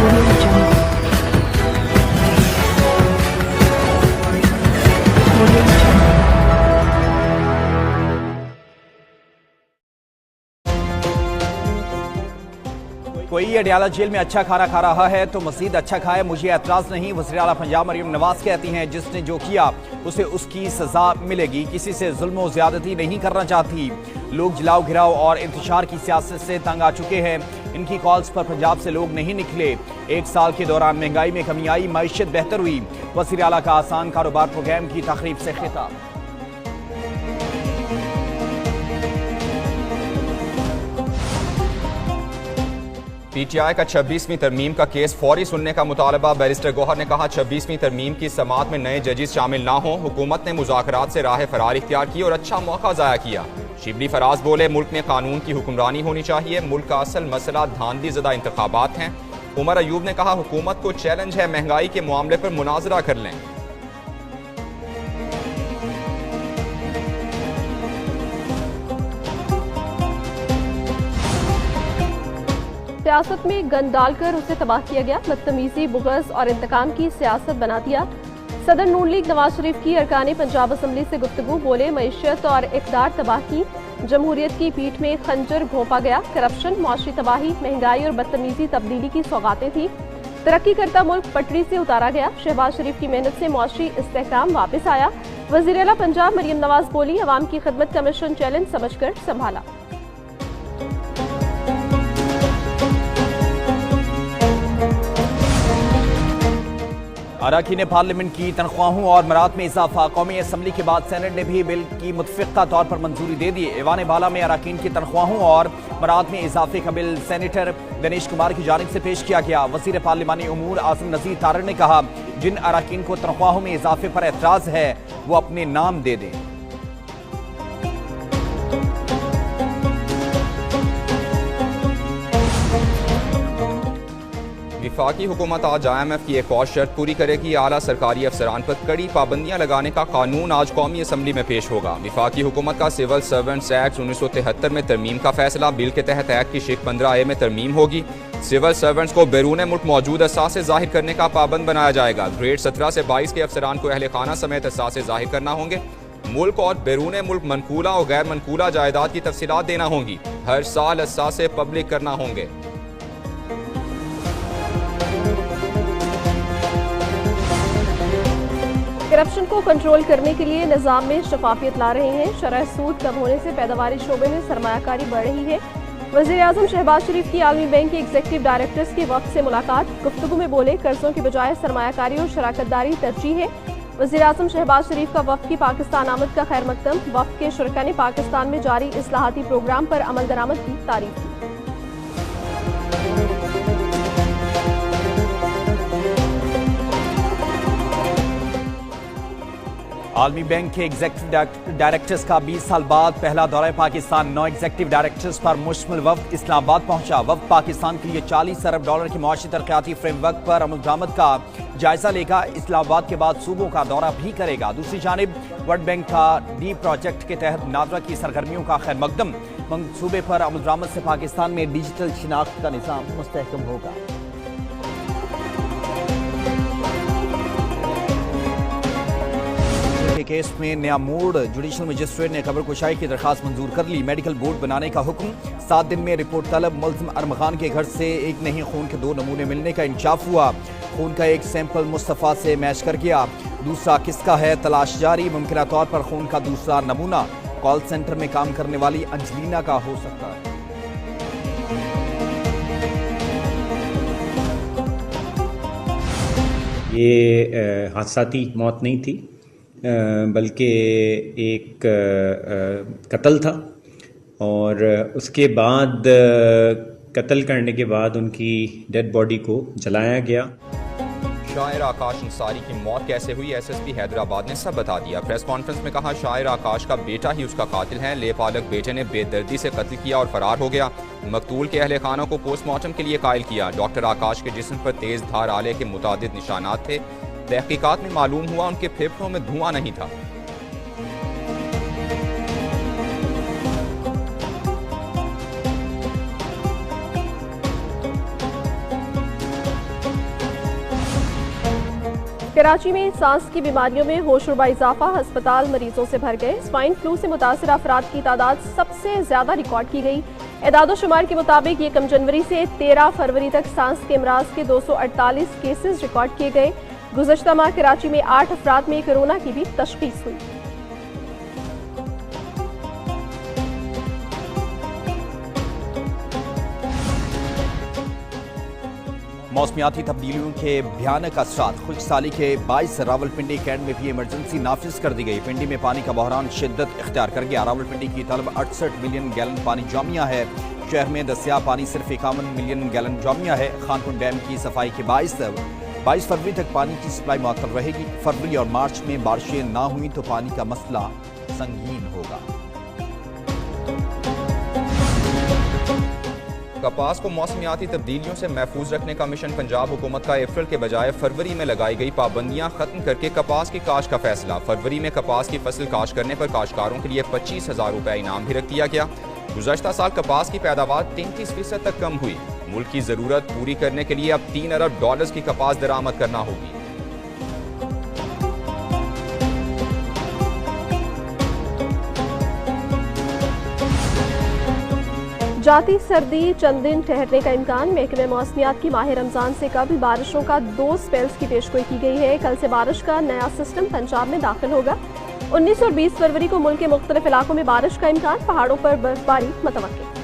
Audio Jungle. Audio Jungle. कोई Adiala jail में अच्छा खाना खा रहा है तो मजीद अच्छा खाए, मुझे एतराज नहीं। वज़ीर आला पंजाब मरियम नवाज कहती हैं जिसने जो किया उसे उसकी सजा मिलेगी, किसी से जुल्म और ज्यादती नहीं करना चाहती। लोग जलाओ घिराव और इंतशार की सियासत से तंग आ चुके हैं। इनकी कॉल्स पर पंजाब से लोग नहीं निकले। एक साल के दौरान महंगाई में कमी आई, मईशत बेहतर हुई। वज़ीर आला का आसान कारोबार प्रोग्राम की तकरीब से खिताब। पीटीआई का 26वीं तरमीम का केस फौरी सुनने का मुतालबा। बैरिस्टर गौहर ने कहा 26वीं तरमीम की समाअत में नए जजेस शामिल ना हों। हुकूमत ने मुज़ाकरात से राह फरार इख्तियार की और अच्छा मौका ज़ाया किया। शिबली फराज बोले मुल्क में कानून की हुक्मरानी होनी चाहिए, मुल्क का असल मसला धांधली ज़दा इंतखाबात हैं। उमर अयूब ने कहा हुकूमत को चैलेंज है, महंगाई के मामले पर मुनाजरा कर लें। सियासत में गन डालकर उसे तबाह किया गया, बदतमीजी, बुग़्ज़ और इंतकाम की सियासत बना दिया। सदर नून लीग नवाज शरीफ की अरकान पंजाब असम्बली से गुफ्तगू, बोले मईशत और इक़्तिदार तबाह की, जमहूरियत की पीठ में खंजर घोंपा गया। करप्शन, मुआशी तबाही, महंगाई और बदतमीजी तब्दीली की सौगातें थी। तरक्की करता मुल्क पटरी से उतारा गया। शहबाज शरीफ की मेहनत से मुआशी इस्तेहकाम वापस आया। वज़ीर आला पंजाब मरियम नवाज बोली अवाम की खिदमत का मिशन चैलेंज समझकर संभाला। अरकान पार्लियामेंट की तनख्वाहों और मराद में इजाफा। कौमी असम्बली के बाद सेनेट ने भी बिल की मुतफ़िक़ा तौर पर मंजूरी दे दी। ऐवान बाला में अरकान की तनख्वाहों और मराद में इजाफे का बिल सेनेटर गणेश कुमार की जानिब से पेश किया गया। वज़ीर पार्लिमानी उमूर आज़म नज़ीर तारड़ ने कहा जिन अरकान को तनख्वाहों में इजाफे पर एतराज़ है वो अपने नाम दे दें। वफाकी हुकूमत आज IMF की एक और शर्त पूरी करेगी। आला सरकारी अफसरान पर कड़ी पाबंदियां लगाने का कानून आज कौमी असम्बली में पेश होगा। वफाकी हुकूमत का सिविल सर्वेंट्स एक्ट 1973 में तरमीम का फैसला। बिल के तहत एक्ट की शिक 15A में तरमीम होगी। सिविल सर्वेंट्स को बैरून मुल्क मौजूद असासे जाहिर करने का पाबंद बनाया जाएगा। ग्रेड 17 से 22 के अफसरान को अहल खाना समेत असासे जाहिर करना होंगे। मुल्क और बैरून मुल्क मनकूला और गैर मनकूला जायदाद की तफसीलात देना होंगी। हर साल असासे पब्लिक करना होंगे। करप्शन को कंट्रोल करने के लिए निज़ाम में शफाफियत ला रहे हैं। शरह सूद कम होने से पैदावारी शोबे में सरमायाकारी बढ़ रही है। वज़ीर आज़म शहबाज शरीफ की आलमी बैंक के एग्जीक्यूटिव डायरेक्टर्स के वक्त से मुलाकात। गुफ्तगू में बोले कर्जों के बजाय सरमायाकारी और शराकतदारी तरजीह है। वज़ीर आज़म शहबाज शरीफ का वफ़द की पाकिस्तान आमद का खैर मकदम। वफ़द के शुरका ने पाकिस्तान में जारी इस्लाहाती प्रोग्राम पर अमल दरामद की तारीफ की। आलमी बैंक के एग्जीक्यूटिव डायरेक्टर्स का 20 साल बाद पहला दौरा पाकिस्तान। 9 एग्जीक्यूटिव डायरेक्टर्स पर मुश्तमिल वफ्द इस्लामाबाद पहुंचा। वफ्द पाकिस्तान के लिए $40 अरब के मुआशी तरक्याती फ्रेमवर्क पर अमल दरामद का जायजा लेगा। इस्लामाबाद के बाद सूबों का दौरा भी करेगा। दूसरी जानिब वर्ल्ड बैंक का डी प्रोजेक्ट के तहत नादरा की सरगर्मियों का खैर मकदम। मंसूबे पर अमल दरामद से पाकिस्तान में डिजिटल शिनाख्त का निज़ाम मुस्तहकम होगा। के केस में नया मोड़। जुडिशल मजिस्ट्रेट ने खबर कुशाई की दरखास्त मंजूर कर ली। मेडिकल बोर्ड बनाने का हुक्म। 7 दिन में रिपोर्ट तलब। मुल्ज़िम अरमखान के घर से एक नहीं खून के 2 नमूने मिलने का इंकशाफ हुआ। खून का एक सैंपल मुस्तफ़ा से मैच कर गया, दूसरा किसका है तलाश जारी। मुमकिन तौर पर खून का दूसरा नमूना कॉल सेंटर में काम करने वाली अंजलिना का हो सकता है। ये हादसाती मौत नहीं थी, बल्कि एक कत्ल था और उसके बाद कत्ल करने के बाद उनकी डेड बॉडी को जलाया गया। शायर आकाश अंसारी की मौत कैसे हुई, SSP हैदराबाद ने सब बता दिया। प्रेस कॉन्फ्रेंस में कहा शायर आकाश का बेटा ही उसका कातिल है। लेपालक बेटे ने बेदर्दी से कत्ल किया और फरार हो गया। मकतूल के अहले खाना को पोस्टमार्टम के लिए कायल किया। डॉक्टर आकाश के जिस्म पर तेज धार आले के मुतादिद निशानात थे। तहकीकात में मालूम हुआ उनके फेफड़ों में धुआं नहीं था। कराची में सांस की बीमारियों में होशरुबा इजाफा, अस्पताल मरीजों से भर गए। स्वाइन फ्लू से मुतासर अफराद की तादाद सबसे ज्यादा रिकॉर्ड की गई। एदाद-ओ-शुमार के मुताबिक यकम जनवरी से 13 फरवरी तक सांस के अमराज के 248 केसेस रिकॉर्ड किए गए। गुज़श्ता माह कराची में 8 अफराद में कोरोना की भी तशखीस हुई। मौसमियाती तब्दीलियों के भयानक असरात, खुशसाली के 22 रावलपिंडी कैंट में भी इमरजेंसी नाफिज कर दी गई। पिंडी में पानी का बहरान शिद्दत इख्तियार कर गया। रावलपिंडी की तलब 68 मिलियन गैलन पानी जामिया है। शहर में दस्तियाब पानी सिर्फ 51 मिलियन गैलन जामिया है। खानपुर डैम की सफाई के 22 फरवरी तक पानी की सप्लाई मुअत्तल रहेगी। फरवरी और मार्च में बारिशें ना हुई तो पानी का मसला संगीन होगा। कपास को मौसमियाती तब्दीलियों से महफूज रखने का मिशन पंजाब हुकूमत का अप्रैल के बजाय फरवरी में लगाई गई पाबंदियां खत्म करके कपास की काश्त का फैसला। फरवरी में कपास की फसल काश्त करने पर काश्तकारों के लिए 25,000 रुपये इनाम भी रख दिया गया। गुज़श्ता साल कपास की पैदावार 33% तक कम हुई। मुल्क की ज़रूरत पूरी करने के लिए अब $3 अरब की कपास दरामद करना होगी। जाती सर्दी चंद दिन ठहरने का इम्कान। महकमे मौसमियात की माह रमजान से कबल बारिशों का 2 स्पेल्स की पेशगोई की गई है। कल से बारिश का नया सिस्टम पंजाब में दाखिल होगा। 19 और 20 फरवरी को मुल्क के मुख्तलिफ इलाकों में बारिश का इम्कान। पहाड़ों पर बर्फबारी मुतवक्किल।